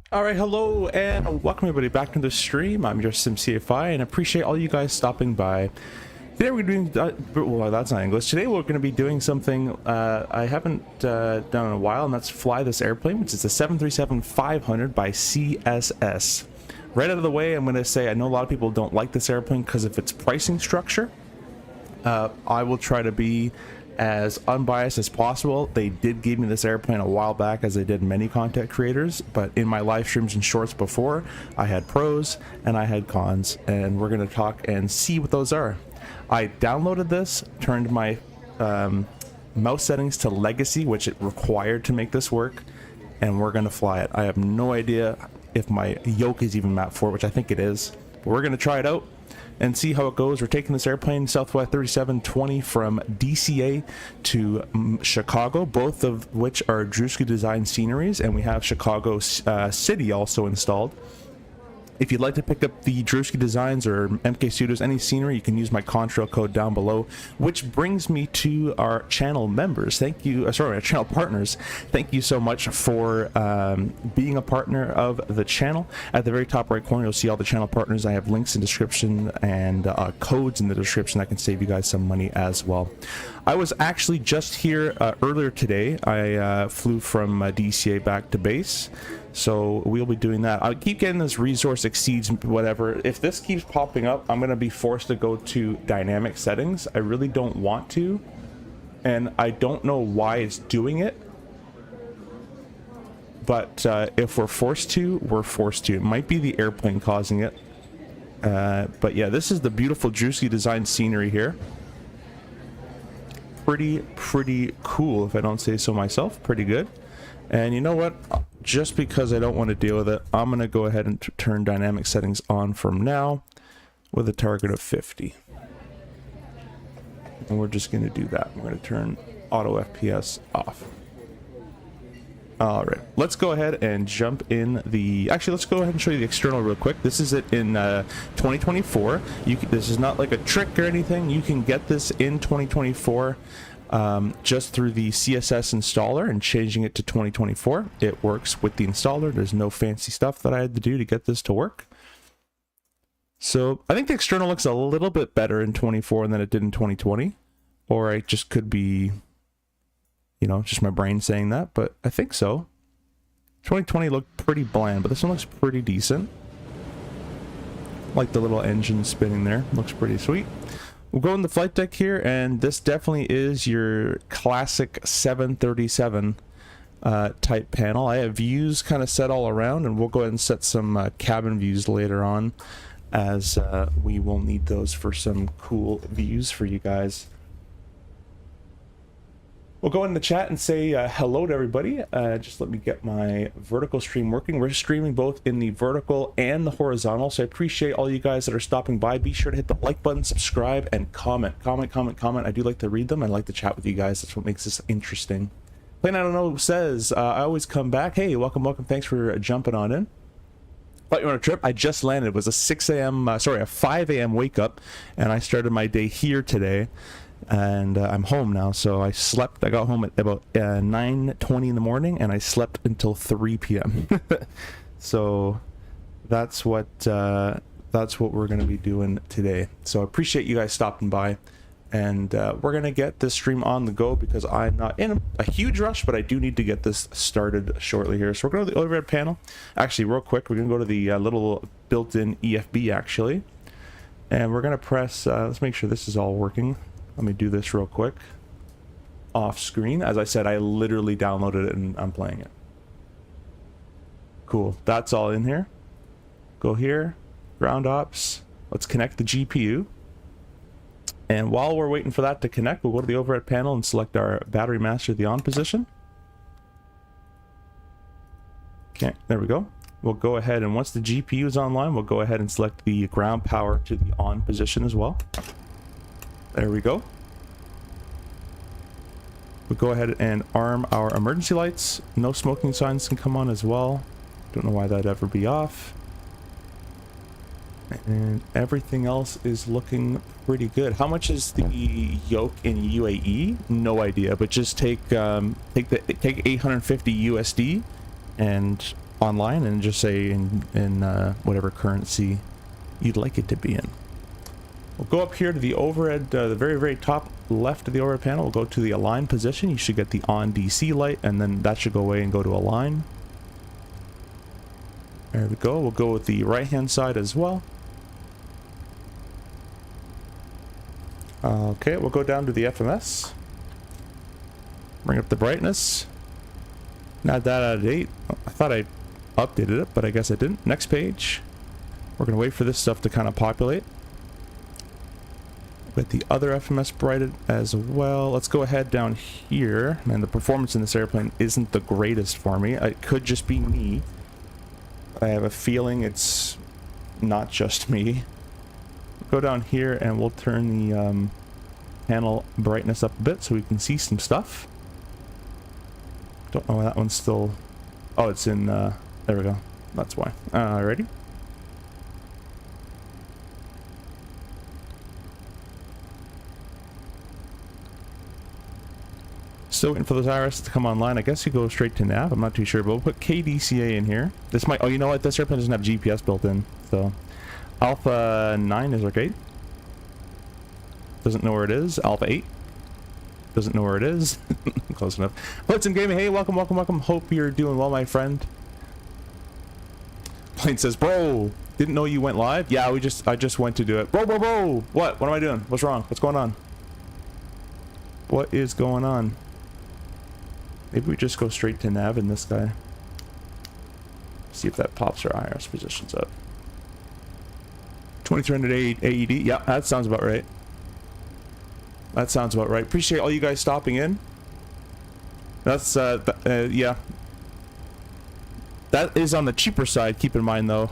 All right, hello and welcome everybody back to the stream. I'm your SimCFI and appreciate all you guys stopping by. Today we're doing, well, that's not English. Today we're going to be doing something I haven't done in a while, and that's fly this airplane, which is the 737-500 by CSS. Right out of the way, I'm going to say I know a lot of people don't like this airplane because of its pricing structure. I will try to be as unbiased as possible. They did give me this airplane a while back, as they did many content creators, but in my live streams and shorts before, I had pros and I had cons, and we're going to talk and see what those are. I downloaded this, turned my mouse settings to legacy, which it required to make this work, and we're going to fly it. I have no idea if my yoke is even mapped for it, which I think it is, but we're going to try it out and see how it goes. We're taking this airplane, Southwest 3720, from DCA to Chicago, both of which are Drewski Design sceneries, and we have Chicago City also installed. If you'd like to pick up the Drewski Designs or MK Studios, any scenery, you can use my contrail code down below, which brings me to our channel members. Thank you, sorry, our channel partners. Thank you so much for being a partner of the channel. At the very top right corner, you'll see all the channel partners. I have links in the description and codes in the description that can save you guys some money as well. I was actually just here earlier today. I flew from DCA back to base. So we'll be doing that. I keep getting this resource exceeds whatever. If this keeps popping up, I'm going to be forced to go to dynamic settings. I really don't want to, and I don't know why it's doing it. But if we're forced to, we're forced to. It might be the airplane causing it. But yeah, this is the beautiful Drewski Design scenery here. Pretty cool, if I don't say so myself. Pretty good. And you know what? Just because I don't want to deal with it, I'm going to go ahead and turn dynamic settings on from now with a target of 50. And we're just going to do that. We're going to turn auto FPS off. All right, let's go ahead and jump in the... Actually, let's go ahead and show you the external real quick. This is it in 2024. This is not like a trick or anything. You can get this in 2024. Just through the CSS installer and changing it to 2024. It works with the installer. There's no fancy stuff that I had to do to get this to work. So I think the external looks a little bit better in 24 than it did in 2020. Or it just could be, you know, just my brain saying that, but I think so. 2020 looked pretty bland, but this one looks pretty decent. Like the little engine spinning there. Looks pretty sweet. We'll go in the flight deck here, and this definitely is your classic 737 type panel. I have views kind of set all around, and we'll go ahead and set some cabin views later on, as we will need those for some cool views for you guys. We'll go in the chat and say hello to everybody. Just let me get my vertical stream working. We're streaming both in the vertical and the horizontal, so I appreciate all you guys that are stopping by. Be sure to hit the like button, subscribe, and comment. Comment. I do like to read them. I like to chat with you guys. That's what makes this interesting. Plane I Don't Know says, I always come back. Hey, welcome. Thanks for jumping on in. Thought you were on a trip. I just landed. It was a 6 a.m., a 5 a.m. wake up, and I started my day here today. And I'm home now, so I slept. I got home at about 9:20 in the morning, and I slept until 3 p.m. So that's what we're going to be doing today. So I appreciate you guys stopping by, and we're going to get this stream on the go because I'm not in a huge rush, but I do need to get this started shortly here. So we're going to the overhead panel. Actually, real quick, we're going to go to the little built-in EFB actually, and we're going to press. Let's make sure this is all working. Let me do this real quick. Off screen. As I said, I literally downloaded it and I'm playing it. Cool. That's all in here. Go here. Ground ops. Let's connect the GPU. And while we're waiting for that to connect, we'll go to the overhead panel and select our battery master, the on position. Okay, there we go. We'll go ahead, and once the GPU is online, we'll go ahead and select the ground power to the on position as well. There we go. We'll go ahead and arm our emergency lights. No smoking signs can come on as well. Don't know why that'd ever be off. And everything else is looking pretty good. How much is the yoke in UAE? No idea, but just take 850 USD and online and just say in whatever currency you'd like it to be in. We'll go up here to the overhead, the very top left of the overhead panel. We'll go to the align position. You should get the on DC light, and then that should go away and go to align. There we go. We'll go with the right hand side as well. Okay, we'll go down to the FMS. Bring up the brightness. Not that out of date. I thought I updated it, but I guess I didn't. Next page. We're going to wait for this stuff to kind of populate. With the other FMS brighted as well. Let's go ahead down here. Man, the performance in this airplane isn't the greatest for me. It could just be me. I have a feeling it's not just me. Go down here and we'll turn the panel brightness up a bit so we can see some stuff. Don't know why that one's still... Oh, it's in... there we go. That's why. Ready? Still waiting for those IRS to come online. I guess you go straight to nav. I'm not too sure, but we'll put KDCA in here. This might... Oh, you know what? This airplane doesn't have GPS built in, so... Alpha 9 is okay. Doesn't know where it is. Alpha 8 doesn't know where it is. Close enough. Blitzen Gaming, hey, welcome. Hope you're doing well, my friend. Plane says, bro, didn't know you went live. Yeah, I just went to do it. Bro. What am I doing? What's wrong? What's going on? What is going on? Maybe we just go straight to nav in this guy. See if that pops our IRS positions up. 2300 AED. Yeah, that sounds about right. That sounds about right. Appreciate all you guys stopping in. That's yeah. That is on the cheaper side. Keep in mind though,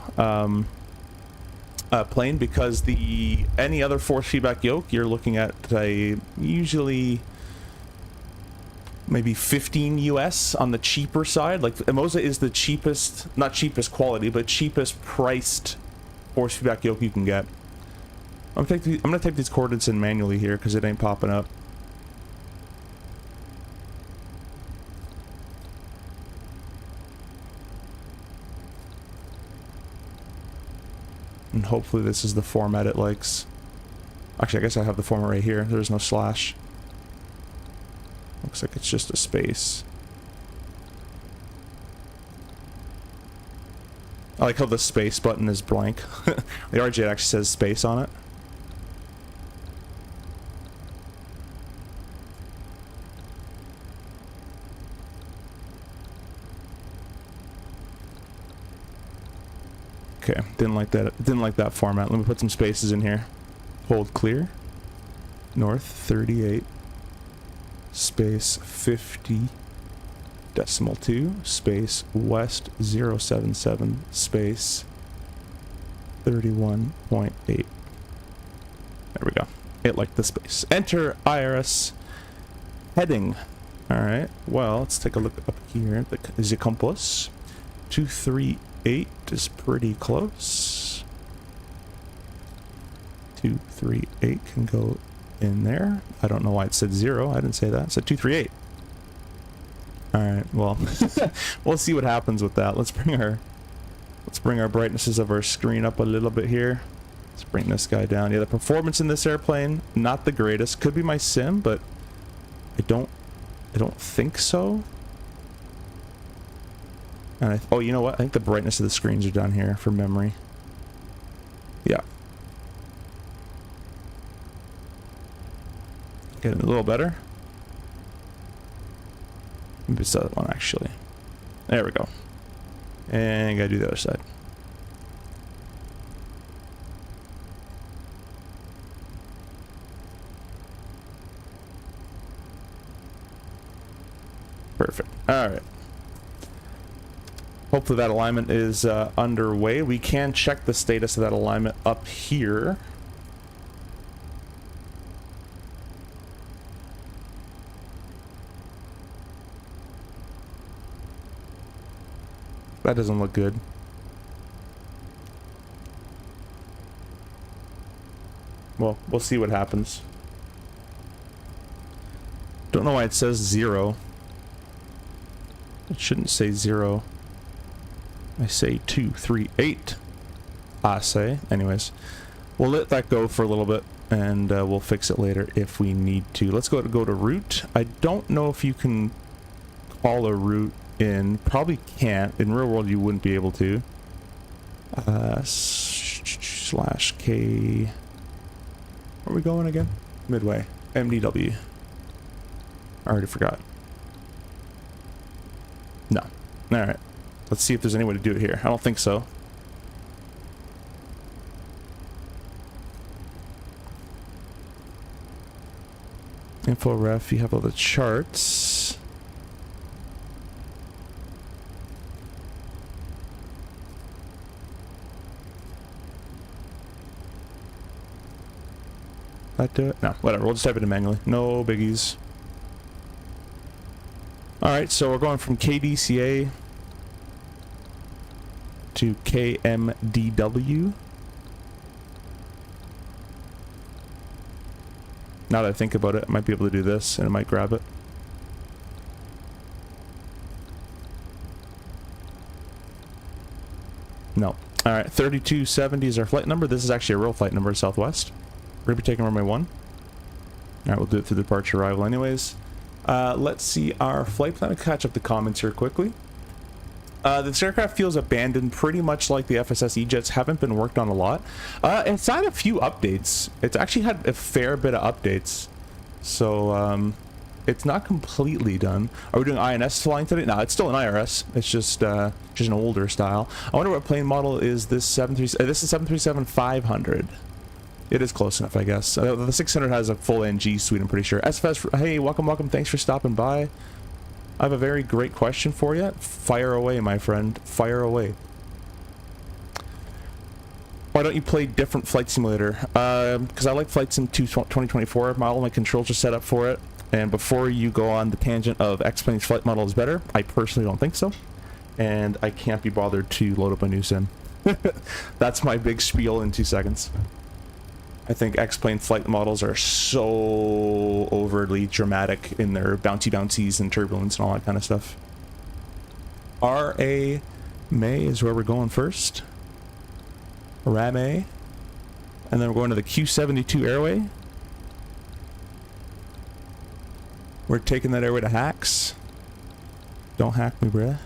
plane, because any other force feedback yoke you're looking at usually maybe 15 US on the cheaper side. Like Moza is the cheapest, not cheapest quality, but cheapest priced force feedback yoke you can get. I'm gonna type these coordinates in manually here because it ain't popping up. And hopefully this is the format it likes. Actually, I guess I have the format right here. There's no slash. Looks like it's just a space. I like how the space button is blank. The RJ actually says space on it. Okay, didn't like that format. Let me put some spaces in here. Hold clear. North 38 space 50 decimal 2 space west 077 space 31.8. There we go. It liked the space. Enter IRS heading. All right. Well, let's take a look up here. The compass 238 is pretty close. 238 can go in there. I don't know why it said 0. I didn't say that. It said 238. Alright, well, we'll see what happens with that. Let's bring our brightnesses of our screen up a little bit here. Let's bring this guy down. Yeah, the performance in this airplane, not the greatest. Could be my sim, but I don't think so. And oh, you know what? I think the brightness of the screens are down here for memory. Yeah. Getting a little better. Maybe it's the other one, actually. There we go. And gotta do the other side. Perfect. All right. Hopefully that alignment is underway. We can check the status of that alignment up here. That doesn't look good. Well, we'll see what happens. Don't know why it says 0. It shouldn't say 0. I say 238. I say. Anyways, we'll let that go for a little bit, and we'll fix it later if we need to. Let's go to route. I don't know if you can call a route in. Probably can't. In real world, you wouldn't be able to. Slash K. Where are we going again? Midway. MDW. I already forgot. No. Alright. Let's see if there's any way to do it here. I don't think so. Info ref, you have all the charts. That do it? No, whatever. We'll just type it in manually. No biggies. Alright, so we're going from KDCA to KMDW. Now that I think about it, I might be able to do this, and it might grab it. No. Alright, 3270 is our flight number. This is actually a real flight number to Southwest. We're going to be taking runway 1. Alright, we'll do it through departure arrival anyways. Let's see our flight plan. I'll catch up the comments here quickly. This aircraft feels abandoned, pretty much like the FSS E-Jets. Haven't been worked on a lot. It's had a few updates. It's actually had a fair bit of updates. So, it's not completely done. Are we doing INS flying today? No, it's still an IRS. It's just an older style. I wonder what plane model is this 737. This is 737-500. It is close enough, I guess. The 600 has a full NG suite, I'm pretty sure. SFS, hey, welcome. Thanks for stopping by. I have a very great question for you. Fire away, my friend. Fire away. Why don't you play different Flight Simulator? Because I like Flight Sim 2 2024. All my controls are set up for it. And before you go on the tangent of X-Plane's flight model is better, I personally don't think so. And I can't be bothered to load up a new sim. That's my big spiel in 2 seconds. I think X-Plane flight models are so overly dramatic in their bouncies and turbulence and all that kind of stuff. RA May is where we're going first. RAM-A. And then we're going to the Q72 airway. We're taking that airway to Hacks. Don't hack me, bruh.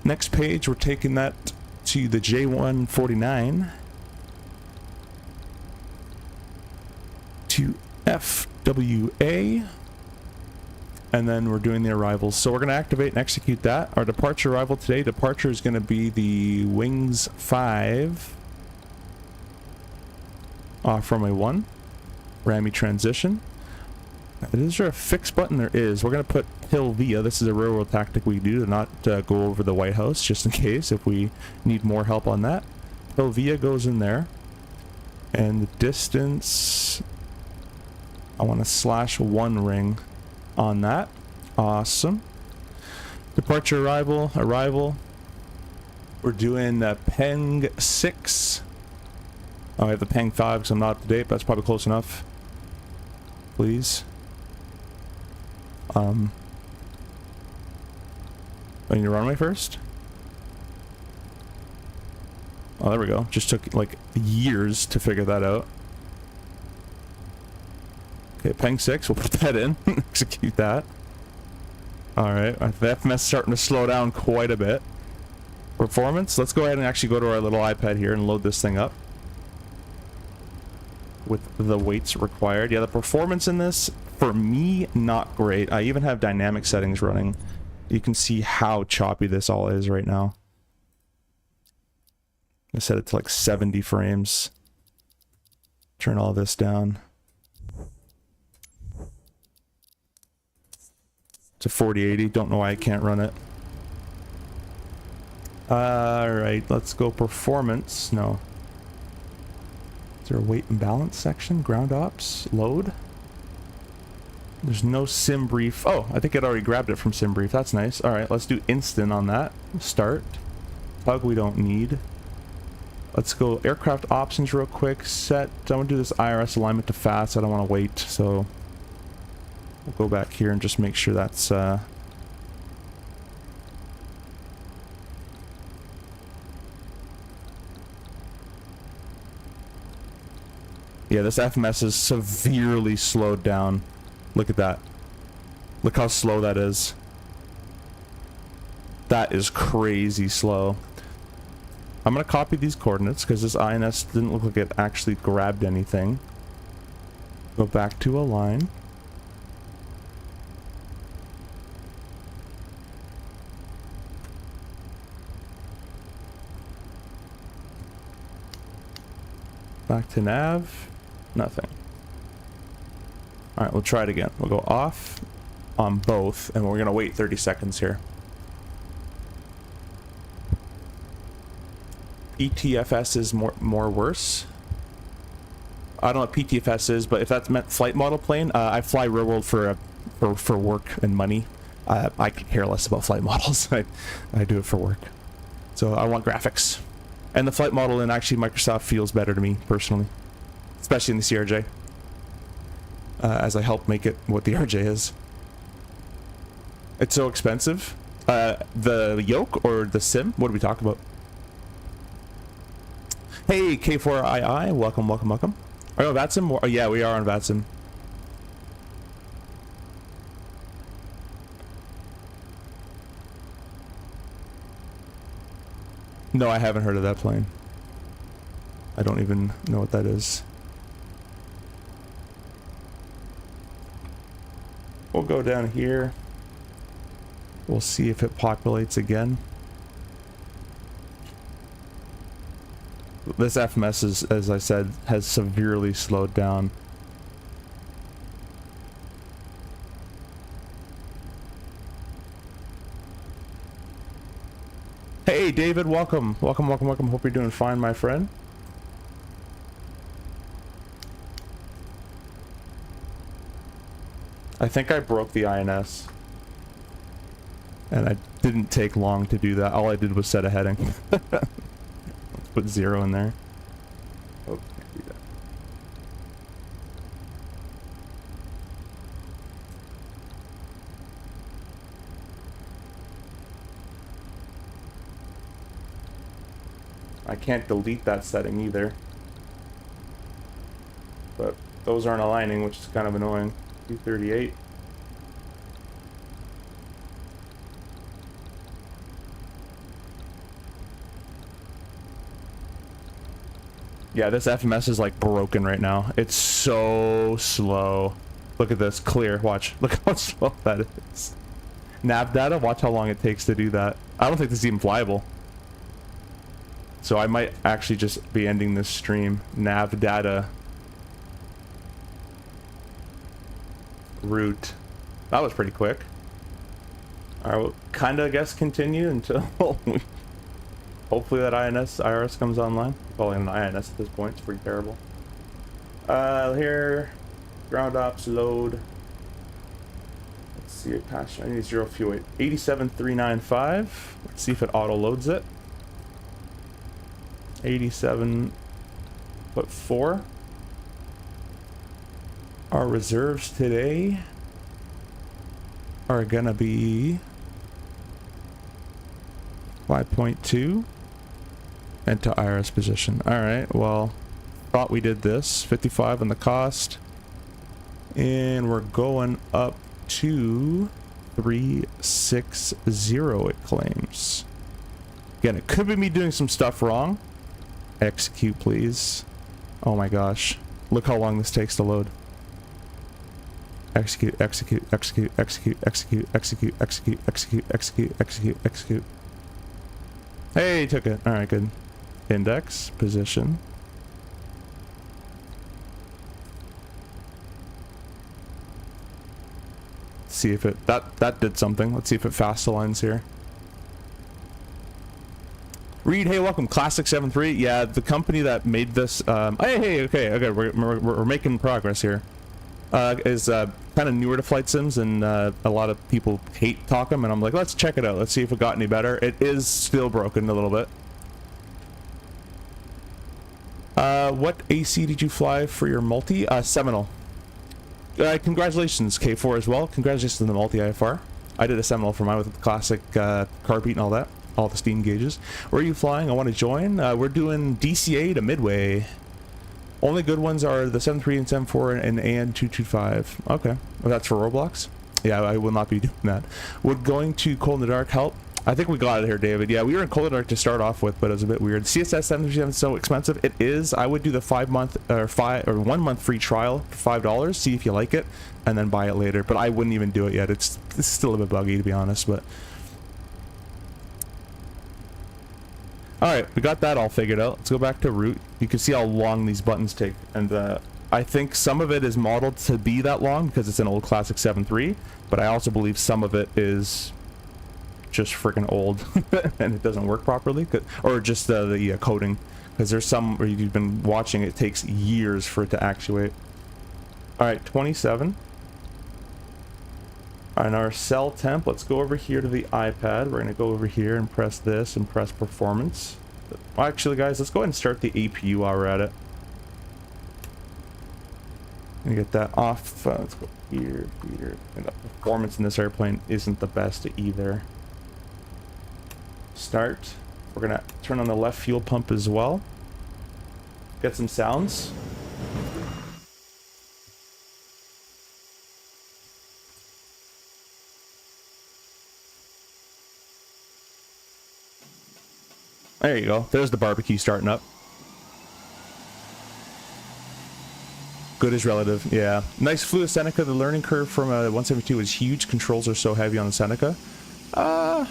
Next page, we're taking that to the J149. To FWA, and then we're doing the arrivals. So we're going to activate and execute that. Our departure arrival today, departure is going to be the Wings 5 off runway 1. Rammy transition. Is there a fix button? There is. We're going to put Hill Via. This is a railroad tactic we do to not go over the White House, just in case if we need more help on that. Hill Via goes in there, and the distance, I want to /1 ring on that. Awesome. Departure arrival. We're doing Peng 6. Oh, I have the Peng 5 because I'm not up to date, but that's probably close enough. Please. I need to runway first. Oh, there we go. Just took like years to figure that out. Okay, Peng 6, we'll put that in. Execute that. Alright, the FMS is starting to slow down quite a bit. Performance, let's go ahead and actually go to our little iPad here and load this thing up. With the weights required. Yeah, the performance in this, for me, not great. I even have dynamic settings running. You can see how choppy this all is right now. I set it to like 70 frames. Turn all this down to 4080. Don't know why I can't run it. Alright, let's go performance. No. Is there a weight and balance section? Ground ops? Load? There's no sim brief. Oh, I think it already grabbed it from sim brief. That's nice. Alright, let's do instant on that. Start. Tug we don't need. Let's go aircraft options real quick. Set. I'm going to do this IRS alignment to fast. I don't want to wait, so we'll go back here and just make sure that's Yeah, this FMS is severely slowed down. Look at that. Look how slow that is. That is crazy slow. I'm gonna copy these coordinates because this INS didn't look like it actually grabbed anything. Go back to align. Back to nav. Nothing. Alright, we'll try it again. We'll go off on both, and we're gonna wait 30 seconds here. PTFS is more worse. I don't know what PTFS is, but if that's meant flight model plane, I fly real world for work and money. I could care less about flight models. I do it for work. So I want graphics. And the flight model in actually Microsoft feels better to me personally, especially in the CRJ, as I help make it what the RJ is. It's so expensive. The yoke or the sim? What do we talk about? Hey, K4II, welcome, welcome, welcome. Are you on VATSIM? Oh, yeah, we are on VATSIM. No, I haven't heard of that plane. I don't even know what that is. We'll go down here. We'll see if it populates again. This FMS is, as I said, has severely slowed down. Hey David, welcome. Welcome, welcome, welcome. Hope you're doing fine, my friend. I think I broke the INS. And I didn't take long to do that. All I did was set a heading. Let's put 0 in there. Oh, can't do that. I can't delete that setting either. But those aren't aligning, which is kind of annoying. 238. Yeah, this FMS is like broken right now. It's so slow. Look at this, clear, watch. Look how slow that is. Nav data, watch how long it takes to do that. I don't think this is even flyable. So I might actually just be ending this stream. Nav data. Route. That was pretty quick. Alright, we'll kinda, I guess, continue until hopefully that IRS comes online. Calling an INS at this point, it's pretty terrible. Here, ground ops load. Let's see, attach. I need 0 fuel 87395. Let's see if it auto loads it. 87.4. Our reserves today are gonna be 5.2. Enter IRS position. Alright, well, thought we did this. 55 on the cost. And we're going up to 360, it claims. Again, it could be me doing some stuff wrong. Execute, please. Oh my gosh. Look how long this takes to load. Execute, execute, execute, execute, execute, execute, execute, execute, execute, execute, execute. Hey, took it. Alright, good. Index, position. See if it that did something. Let's see if it fast aligns here. Reed, hey, welcome. Classic 7.3. Yeah, the company that made this. Okay. We're making progress here. Is kind of newer to flight sims, and a lot of people hate talk them, and I'm like, let's check it out. Let's see if it got any better. It is still broken a little bit. What AC did you fly for your multi? Seminole. Congratulations, K4 as well. Congratulations on the multi-IFR. I did a Seminole for mine with the classic carb and all that. All the steam gauges. Where are you flying? I want to join. We're doing DCA to Midway. Only good ones are the 7.3 and 7.4 and AN225. Okay, well, that's for Roblox. Yeah, I will not be doing that. Would going to Cold in the Dark help? I think we got it here, David. Yeah, we were in Cold in the Dark to start off with, but it was a bit weird. CSS 737 is so expensive. It is. I would do the 1 month free trial for $5. See if you like it, and then buy it later. But I wouldn't even do it yet. It's still a bit buggy, to be honest. But all right, we got that all figured out. Let's go back to root. You can see how long these buttons take, and I think some of it is modeled to be that long because it's an old classic 7.3, but I also believe some of it is just freaking old and it doesn't work properly, or just the coding, because there's some where you've been watching, it takes years for it to actuate. All right, 27. On our cell temp, let's go over here to the iPad. We're going to go over here and press this and press performance. Well, actually, guys, let's go ahead and start the APU while we're at it. And get that off. Let's go here. And the performance in this airplane isn't the best either. Start. We're going to turn on the left fuel pump as well. Get some sounds. There you go. There's the barbecue starting up. Good is relative. Yeah. Nice fluid Seneca. The learning curve from 172 is huge. Controls are so heavy on the Seneca. Yeah,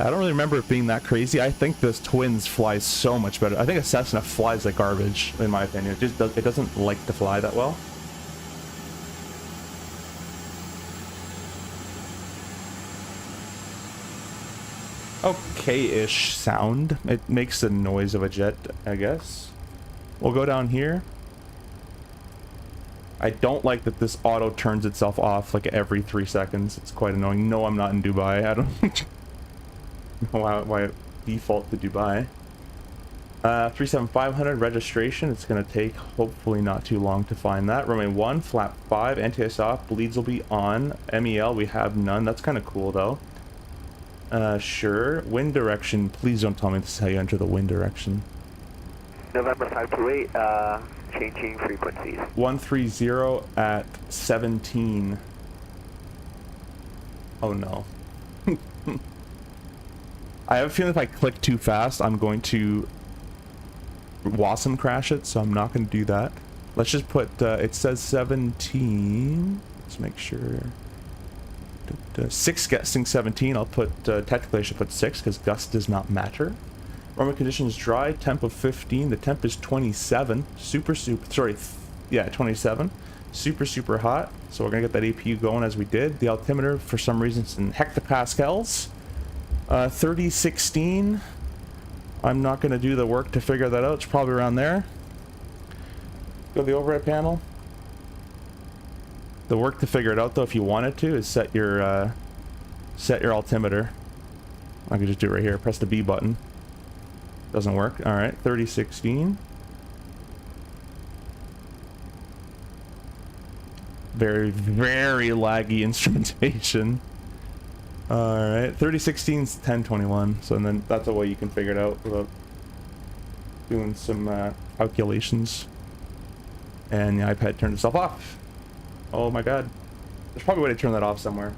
I don't really remember it being that crazy. I think this Twins flies so much better. I think a Cessna flies like garbage, in my opinion. It doesn't like to fly that well. Okay-ish sound. It makes the noise of a jet, I guess. We'll go down here. I don't like that this auto turns itself off like every 3 seconds. It's quite annoying. No, I'm not in Dubai. I don't know why it default to Dubai. 37500 registration. It's going to take hopefully not too long to find that. Runway 1, flap 5, anti-soft, bleeds will be on. MEL, we have none. That's kind of cool though. Sure. Wind direction. Please don't tell me this is how you enter the wind direction. November 528, changing frequencies. 130 at 17. Oh no. I have a feeling if I click too fast, I'm going to Wasm crash it, so I'm not going to do that. Let's just put, it says 17. Let's make sure. 6 guessing 17. I'll put, technically I should put 6 because gust does not matter. Runway conditions dry, temp of 15. The temp is 27. Yeah, 27. Super hot. So we're going to get that APU going as we did. The altimeter, for some reason, it's in hectopascals. 3016. I'm not going to do the work to figure that out. It's probably around there. Go to the overhead panel. The work to figure it out, though, if you wanted to, is set your altimeter. I can just do it right here. Press the B button. Doesn't work. All right, 3016. Very laggy instrumentation. All right, 3016 is 1021. So then that's a way you can figure it out without doing some calculations. And the iPad turned itself off. Oh my god. There's probably a way to turn that off somewhere.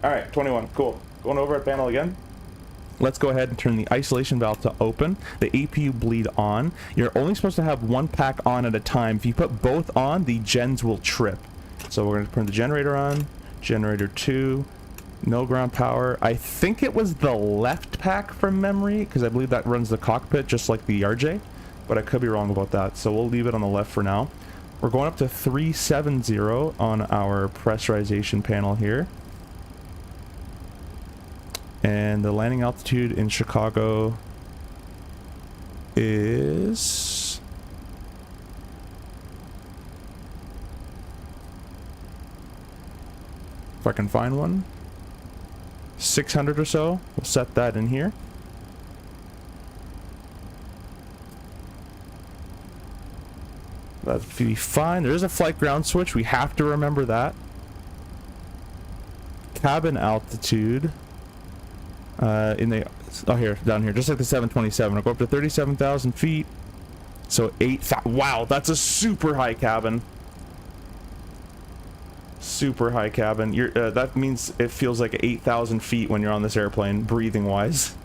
Alright, 21. Cool. Going over at panel again. Let's go ahead and turn the isolation valve to open. The APU bleed on. You're only supposed to have one pack on at a time. If you put both on, the gens will trip. So we're going to turn the generator on. Generator 2. No ground power. I think it was the left pack from memory, because I believe that runs the cockpit just like the RJ. But I could be wrong about that. So we'll leave it on the left for now. We're going up to 370 on our pressurization panel here. And the landing altitude in Chicago is... if I can find one. 600 or so. We'll set that in here. That'd be fine. There is a flight ground switch. We have to remember that. Cabin altitude. Oh, here, down here, just like the 727. I'll go up to 37,000 feet. So wow, that's a super high cabin. Super high cabin. That means it feels like 8,000 feet when you're on this airplane, breathing wise.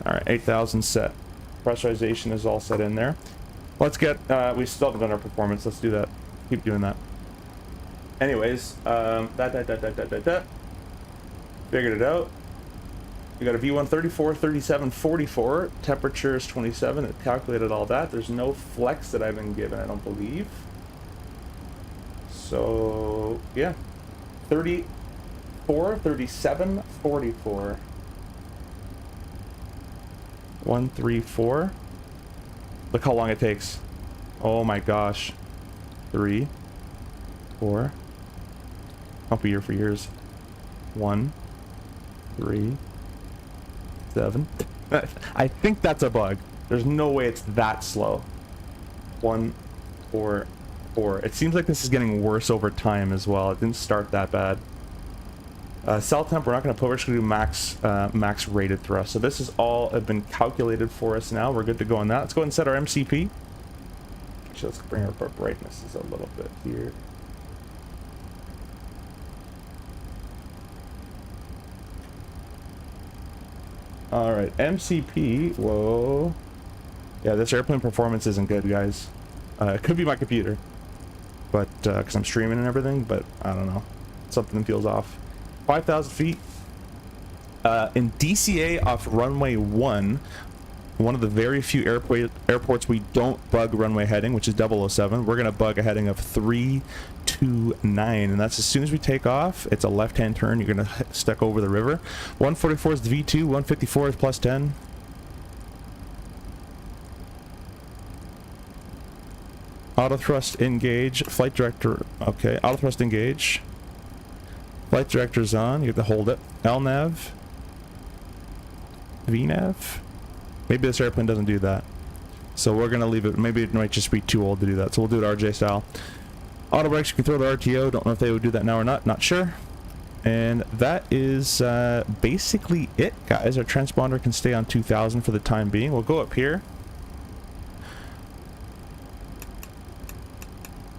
All right, 8,000 set. Pressurization is all set in there. Let's get, we still haven't done our performance. Let's do that. Keep doing that. Anyways, figured it out. We got a V1 34, 37, 44. Temperature is 27. It calculated all that. There's no flex that I've been given, I don't believe. So, yeah. 34, 37, 44. 134. Look how long it takes. Oh my gosh. 3, 4. I'll be here for years. 1, 3, 7. I think that's a bug. There's no way it's that slow. 1, 4, 4. It seems like this is getting worse over time as well. It didn't start that bad. Cell temp, we're not going to put, we're just going to do max rated thrust. So this is all have been calculated for us now. We're good to go on that. Let's go ahead and set our MCP. Actually, let's bring up our brightnesses a little bit here. All right, MCP. Whoa. Yeah, this airplane performance isn't good, guys. It could be my computer, but because I'm streaming and everything, but I don't know. Something feels off. 5,000 feet. In DCA off runway 1, one of the very few airports we don't bug runway heading, which is 007. We're going to bug a heading of 329, and that's as soon as we take off. It's a left-hand turn. You're going to stick over the river. 144 is the V2. 154 is plus 10. Auto thrust engage. Flight director. Okay, auto thrust engage. Flight director's on. You have to hold it. LNAV. VNAV. Maybe this airplane doesn't do that. So we're going to leave it. Maybe it might just be too old to do that. So we'll do it RJ style. Auto brakes, you can throw the RTO. Don't know if they would do that now or not. Not sure. And that is basically it, guys. Our transponder can stay on 2000 for the time being. We'll go up here.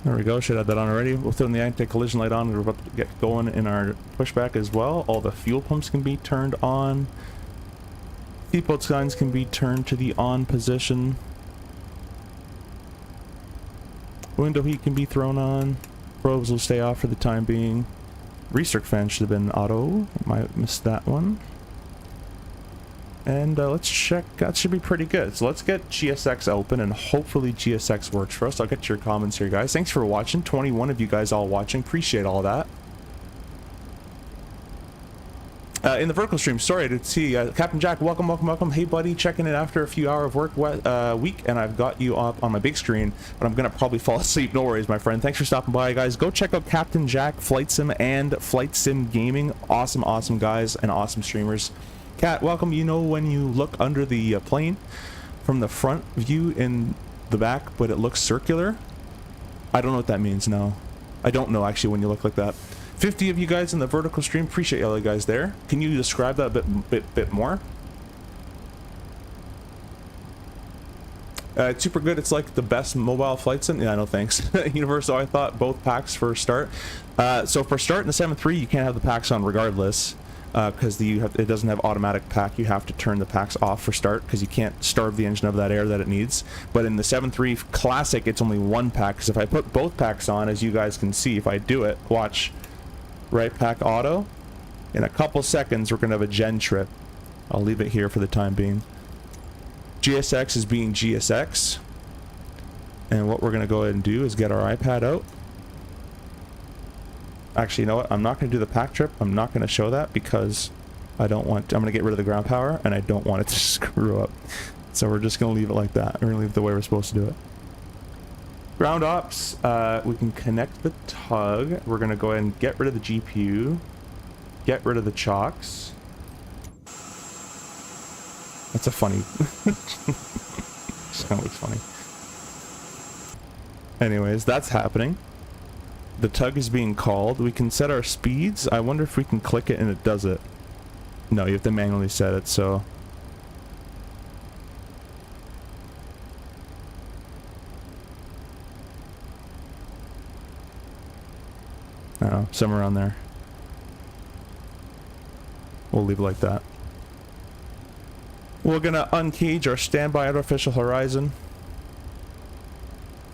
There we go. Should have that on already. We'll throw in the anti-collision light on. We're about to get going in our pushback as well. All the fuel pumps can be turned on. Seatbelt signs can be turned to the on position. Window heat can be thrown on. Probes will stay off for the time being. Recirc fan should have been auto. Might have missed that one. And let's check. That should be pretty good. So let's get GSX open, and hopefully GSX works for us. I'll get your comments here, guys. Thanks for watching. 21 of you guys all watching. Appreciate all that. In the vertical stream, sorry to see Captain Jack. Welcome, welcome, welcome. Hey, buddy, checking in after a few hour of work week, and I've got you up on my big screen, but I'm gonna probably fall asleep. No worries, my friend. Thanks for stopping by, guys. Go check out Captain Jack Flight Sim and Flight Sim Gaming. Awesome, awesome guys and awesome streamers. Cat, welcome. You know when you look under the plane from the front view in the back, but it looks circular? I don't know what that means. No, I don't know actually when you look like that. 50 of you guys in the vertical stream. Appreciate all you guys there. Can you describe that a bit more? It's super good. It's like the best mobile flight sim. Yeah, no thanks. Universal, I thought both packs for start. So for start in the 7.3, you can't have the packs on regardless. Because it doesn't have automatic pack. You have to turn the packs off for start because you can't starve the engine of that air that it needs. But in the 7.3 Classic, it's only one pack. Because if I put both packs on, as you guys can see, if I do it, watch, right pack auto, in a couple seconds we're gonna have a gen trip. I'll leave it here for the time being. GSX is being GSX, and what we're gonna go ahead and do is get our iPad out. Actually, you know what? I'm not going to do the pack trip. I'm not going to show that because I don't want to, I'm going to get rid of the ground power and I don't want it to screw up. So we're just going to leave it like that. We're going to leave it the way we're supposed to do it. Ground ops, we can connect the tug. We're going to go ahead and get rid of the GPU. Get rid of the chocks. That's a funny... Just kind of looks funny. Anyways, that's happening. the tug is being called. We can set our speeds. I wonder if we can click it and it does it. No, you have to manually set it, so... I don't know, somewhere around there. We'll leave it like that. We're gonna uncage our standby artificial horizon.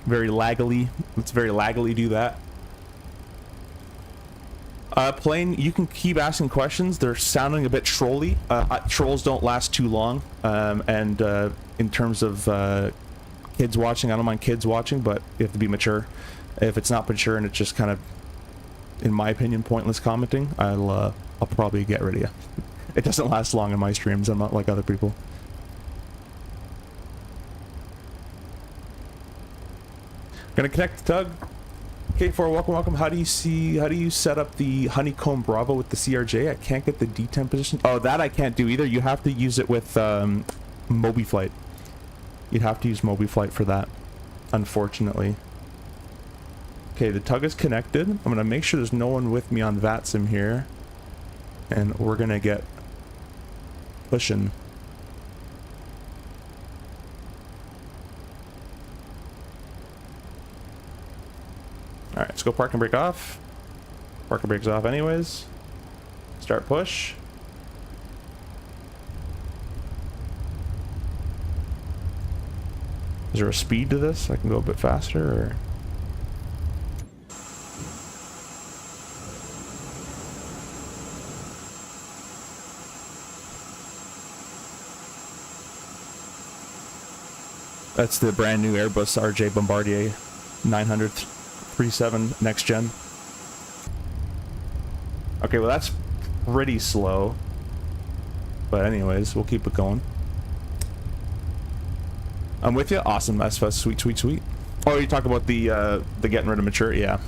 Very laggily. Let's very laggily do that. Plane, you can keep asking questions. They're sounding a bit trolly. Trolls don't last too long. And in terms of kids watching, I don't mind kids watching, but you have to be mature. If it's not mature and it's just kind of, in my opinion, pointless commenting, I'll probably get rid of you. It doesn't last long in my streams. I'm not like other people. Gonna connect the tug. K4, welcome. How do you set up the Honeycomb Bravo with the CRJ? I can't get the detemp position. Oh, that I can't do either. You have to use it with MobiFlight. You'd have to use MobiFlight for that, unfortunately. Okay, the tug is connected. I'm gonna make sure there's no one with me on VATSIM here. And we're gonna get pushing. Alright, let's go park and brake off. Park and brake's off anyways. Start push. Is there a speed to this? I can go a bit faster, or... That's the brand new Airbus RJ Bombardier 937 next gen. Okay, well that's pretty slow. But anyways, we'll keep it going. I'm with you. Awesome. MSFS. Sweet. Oh, you talk about the getting rid of mature? Yeah.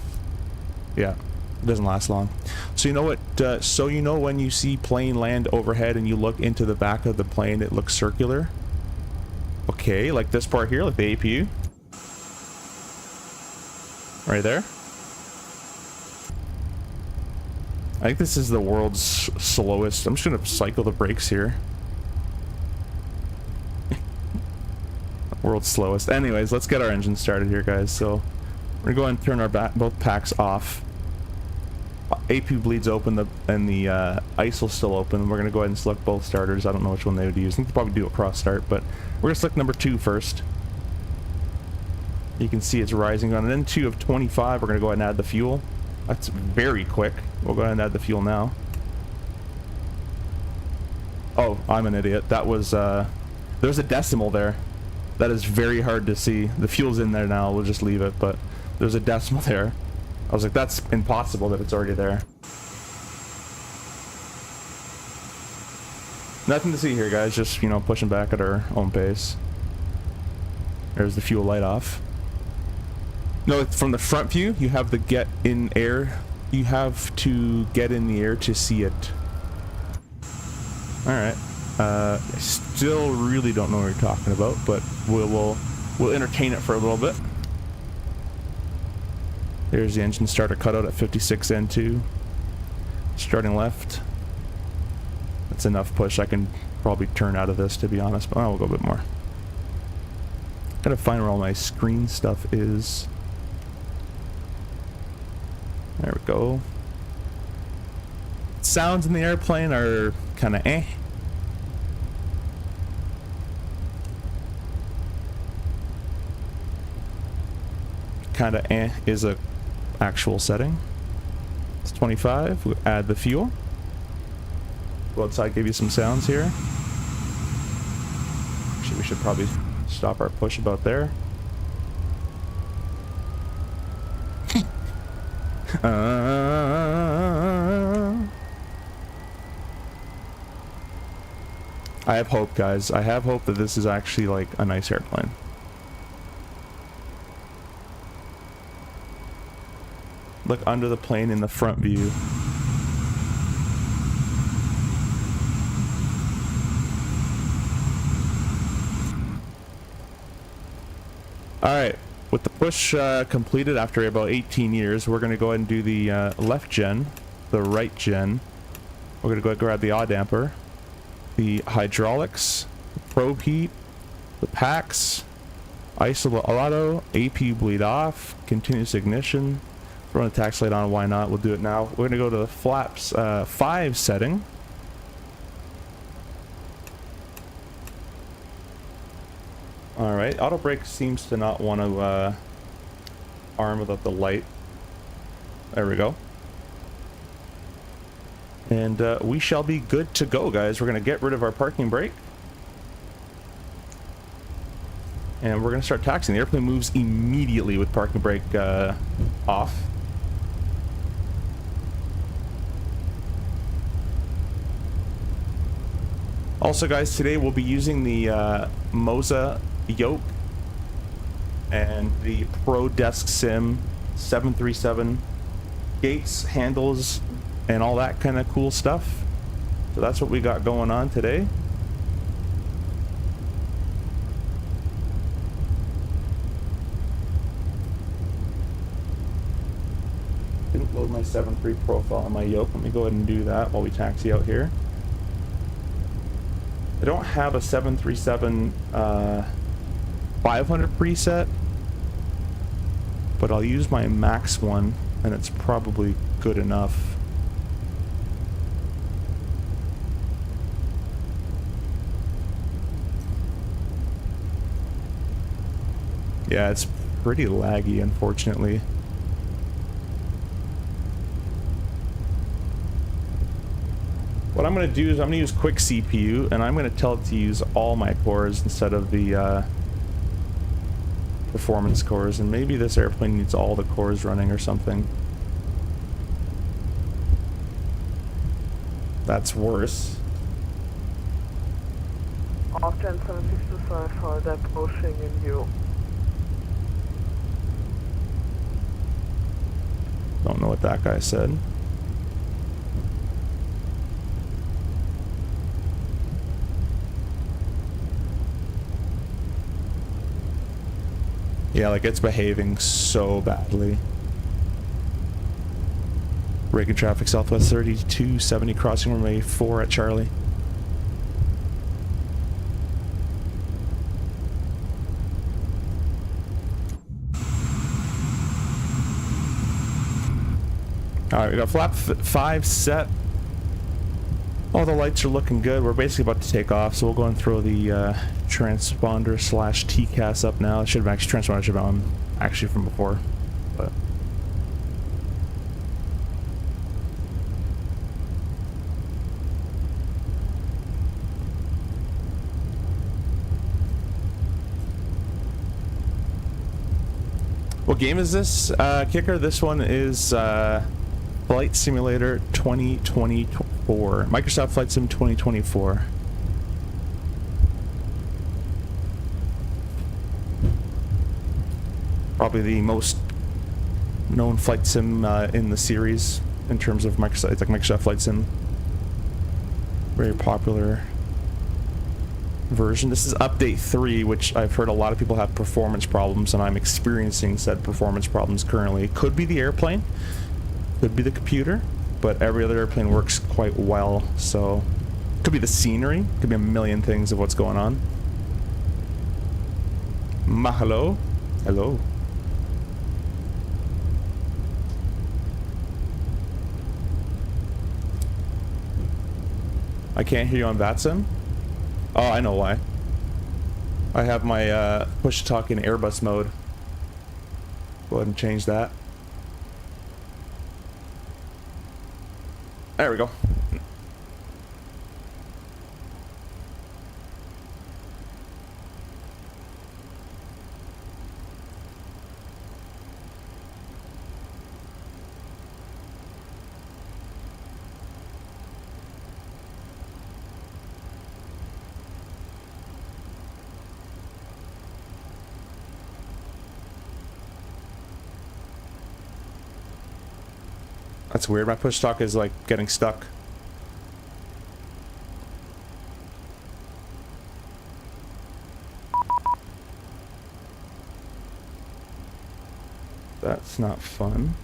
Yeah. It doesn't last long. So you know what? So you know when you see plane land overhead and you look into the back of the plane, it looks circular. Okay, like this part here, like the APU. Right there. I think this is the world's slowest. I'm just gonna cycle the brakes here. World's slowest. Anyways, let's get our engine started here, guys. So we're gonna go ahead and turn our both packs off. APU bleeds open, and the ICE will still open. We're gonna go ahead and select both starters. I don't know which one they would use. I think they'll probably do a cross start, but we're gonna select number 2 first. You can see it's rising on an N2 of 25. We're gonna go ahead and add the fuel. That's very quick. We'll go ahead and add the fuel now. Oh, I'm an idiot. That was there's a decimal there. That is very hard to see. The fuel's in there now. We'll just leave it, but there's a decimal there. I was like, that's impossible that it's already there. Nothing to see here, guys. Just, you know, pushing back at our own pace. There's the fuel light off. No, from the front view, you have the get in air. You have to get in the air to see it. Alright. I still really don't know what you're talking about, but we'll entertain it for a little bit. There's the engine starter cutout at 56 N2. Starting left. That's enough push. I can probably turn out of this, to be honest, but we'll go a bit more. Gotta find where all my screen stuff is. There we go. Sounds in the airplane are kind of eh. Kind of eh is a actual setting. It's 25. We'll add the fuel. Go outside, give you some sounds here. Actually, we should probably stop our push about there. I have hope, guys. I have hope that this is actually like a nice airplane. Look under the plane in the front view. Alright, With the push completed after about 18 years, we're going to go ahead and do the left gen, the right gen. We're going to go ahead and grab the odd damper, the hydraulics, probe heat, the packs, ISO auto, AP bleed off, continuous ignition, run a tax light on, why not? We'll do it now. We're going to go to the flaps 5 setting. Alright, auto brake seems to not want to arm without the light. There we go. And we shall be good to go, guys. We're going to get rid of our parking brake. And we're going to start taxiing. The airplane moves immediately with parking brake off. Also, guys, today we'll be using the Moza yoke and the Pro Desk Sim 737 gates, handles, and all that kind of cool stuff. So that's what we got going on today. Didn't load my 7.3 profile on my yoke. Let me go ahead and do that while we taxi out here. I don't have a 737 500 preset, but I'll use my max one, and it's probably good enough. Yeah, it's pretty laggy, unfortunately. What I'm going to do is I'm going to use quick CPU, and I'm going to tell it to use all my cores instead of the performance cores, and maybe this airplane needs all the cores running or something. That's worse. Austin 765 for the pushing in you. Don't know what that guy said. Yeah, like it's behaving so badly. Braking traffic southwest 3270 crossing runway 4 at Charlie. Alright, we got flap 5 set. All the lights are looking good. We're basically about to take off, so we'll go and throw the transponder slash TCAS up now. It should have actually, transponder should have been on actually from before, but. What game is this, Kicker? This one is Flight Simulator 2024. Microsoft Flight Sim 2024. Probably the most known flight sim in the series in terms of Microsoft. It's like Microsoft Flight Sim. Very popular version. This is update 3, which I've heard a lot of people have performance problems, and I'm experiencing said performance problems currently. It could be the airplane, could be the computer, but every other airplane works quite well, so could be the scenery, could be a million things of what's going on. Mahalo. Hello. I can't hear you on VATSIM? Oh, I know why. I have my push to talk in Airbus mode. Go ahead and change that. There we go. That's weird. My push talk is like getting stuck. That's not fun.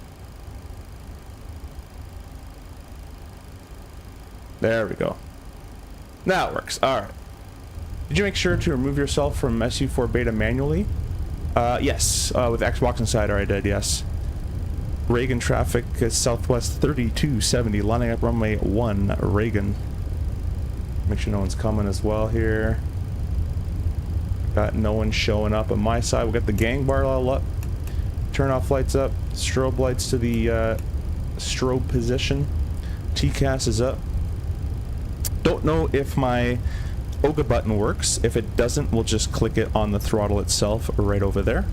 There we go. Now it works. Alright. Did you make sure to remove yourself from SU4 beta manually? Yes. With Xbox Insider I did, yes. Reagan traffic is Southwest 3270, lining up runway 1, Reagan. Make sure no one's coming as well here. Got no one showing up on my side. We got the gang bar all up. Turn off lights up. Strobe lights to the strobe position. TCAS is up. Don't know if my OGA button works. If it doesn't, we'll just click it on the throttle itself right over there.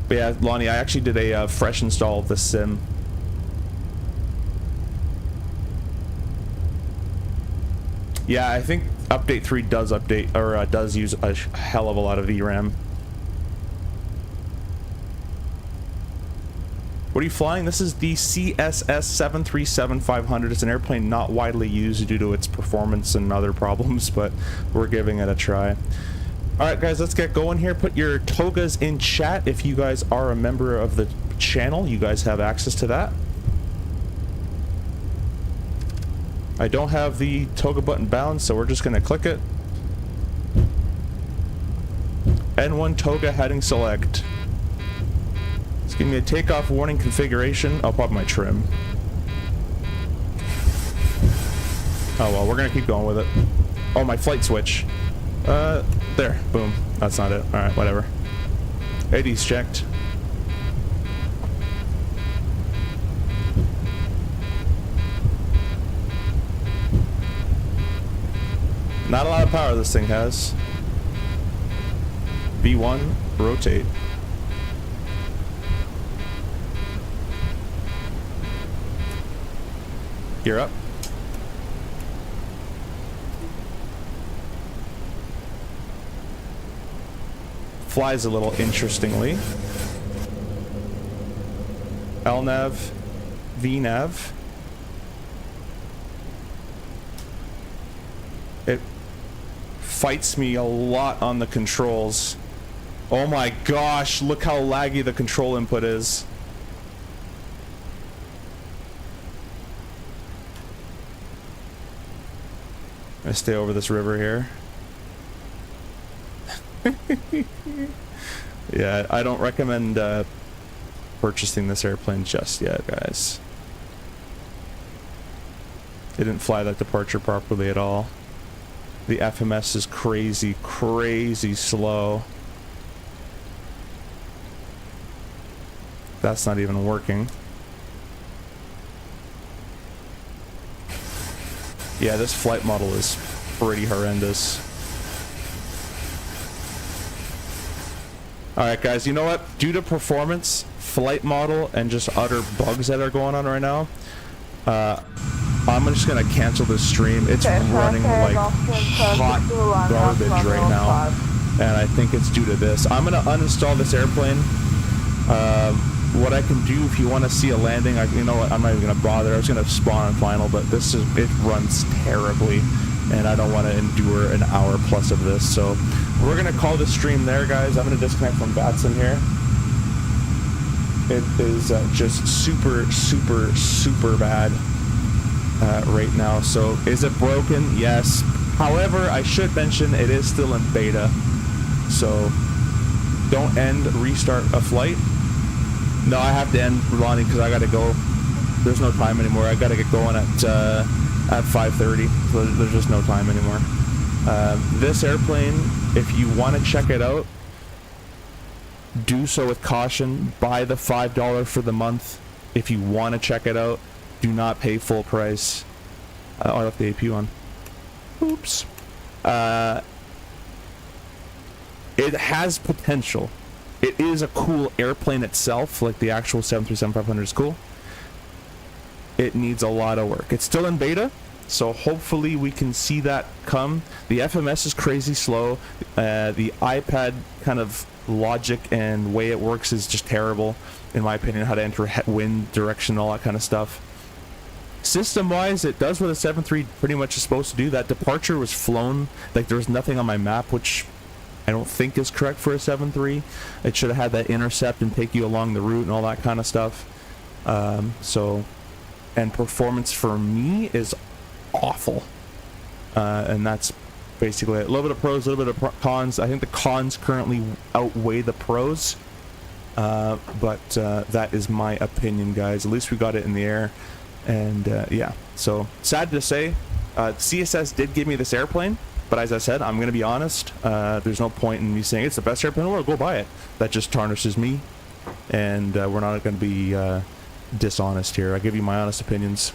But yeah, Lonnie, I actually did a fresh install of the sim. Yeah, I think update 3 does update, or does use a hell of a lot of VRAM. What are you flying? This is the CSS 737-500. It's an airplane not widely used due to its performance and other problems, but we're giving it a try. Alright guys, let's get going here. Put your togas in chat if you guys are a member of the channel. You guys have access to that. I don't have the toga button bound, so we're just going to click it. N1 toga heading select. It's giving me a takeoff warning configuration. I'll pop my trim. Oh well, we're going to keep going with it. Oh, my flight switch. There. Boom. That's not it. Alright, whatever. AD's checked. Not a lot of power this thing has. B1, rotate. Gear up. Flies a little interestingly. LNAV, VNAV. It fights me a lot on the controls. Oh my gosh, look how laggy the control input is. I stay over this river here. Yeah, I don't recommend purchasing this airplane just yet, guys. It didn't fly that departure properly at all. The FMS is crazy, crazy slow. That's not even working. Yeah, this flight model is pretty horrendous. Alright guys, you know what? Due to performance, flight model, and just utter bugs that are going on right now, I'm just gonna cancel this stream. It's running like hot garbage right now, and I think it's due to this. I'm gonna uninstall this airplane. What I can do if you want to see a landing, you know what? I'm not even gonna bother. I was gonna spawn on final, but it runs terribly, and I don't want to endure an hour plus of this. So we're gonna call the stream there, guys. I'm gonna disconnect from Batson here. It is just super, super, super bad right now. So is it broken? Yes. However, I should mention it is still in beta. So don't end, restart a flight. No, I have to end, Ronnie, because I gotta go. There's no time anymore. I gotta get going at 5:30. So there's just no time anymore. This airplane, if you want to check it out, do so with caution. Buy the $5 for the month. If you want to check it out, do not pay full price. I left the AP on. Oops. It has potential. It is a cool airplane itself, like the actual 737-500 is cool. It needs a lot of work. It's still in beta, so hopefully we can see that come. The FMS is crazy slow. The iPad kind of logic and way it works is just terrible, in my opinion, how to enter wind direction, all that kind of stuff. system wise, it does what a 7.3 pretty much is supposed to do. That departure was flown, like there was nothing on my map, which I don't think is correct for a 7.3. It should have had that intercept and take you along the route and all that kind of stuff. And performance for me is awful. And that's basically it. A little bit of pros, a little bit of cons. I think the cons currently outweigh the pros. But that is my opinion, guys. At least we got it in the air. And yeah, so sad to say, CSS did give me this airplane. But as I said, I'm going to be honest. There's no point in me saying it's the best airplane in the world, go buy it. That just tarnishes me. And we're not going to be dishonest here. I give you my honest opinions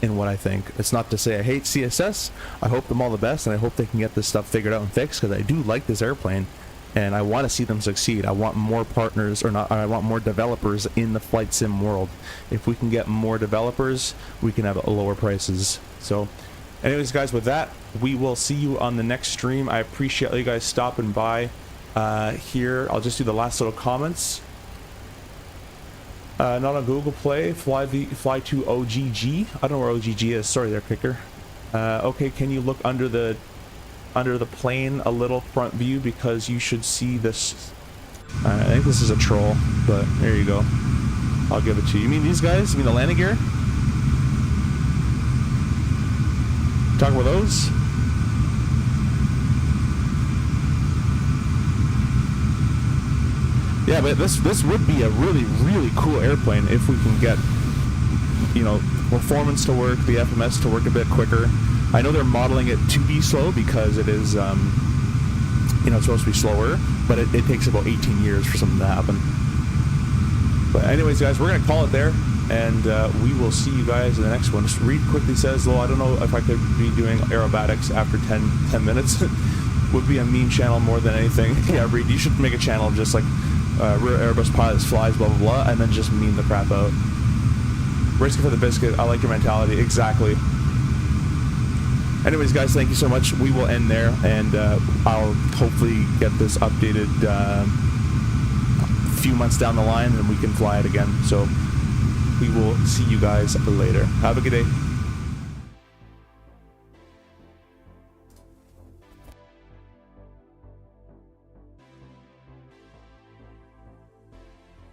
in what I think. It's not to say I hate CSS. I hope them all the best, and I hope they can get this stuff figured out and fixed, because I do like this airplane and I want to see them succeed. I want more partners, or not, I want more developers in the flight sim world. If we can get more developers, we can have lower prices. So anyways, guys, with that, we will see you on the next stream. I appreciate you guys stopping by here. I'll just do the last little comments. Not on Google Play. Fly to OGG. I don't know where OGG is. Sorry there, Kicker. Okay, can you look under the plane a little front view, because you should see this. I think this is a troll, but there you go. I'll give it to you. You mean these guys? You mean the landing gear? Talk about those? Yeah, but this would be a really cool airplane if we can get, you know, performance to work, the FMS to work a bit quicker. I know they're modeling it to be slow because it is, you know, it's supposed to be slower, but it takes about 18 years for something to happen. But anyways, guys, we're gonna call it there, and we will see you guys in the next one. Reed quickly says, "Well, I don't know if I could be doing aerobatics after 10 minutes." Would be a meme channel more than anything. Yeah, Reed, you should make a channel just like rear Airbus pilots flies, blah blah blah, and then just meme the crap out. Risk it for the biscuit. I like your mentality. Exactly. Anyways, guys, thank you so much. We will end there, and I'll hopefully get this updated a few months down the line, and we can fly it again. So we will see you guys later. Have a good day.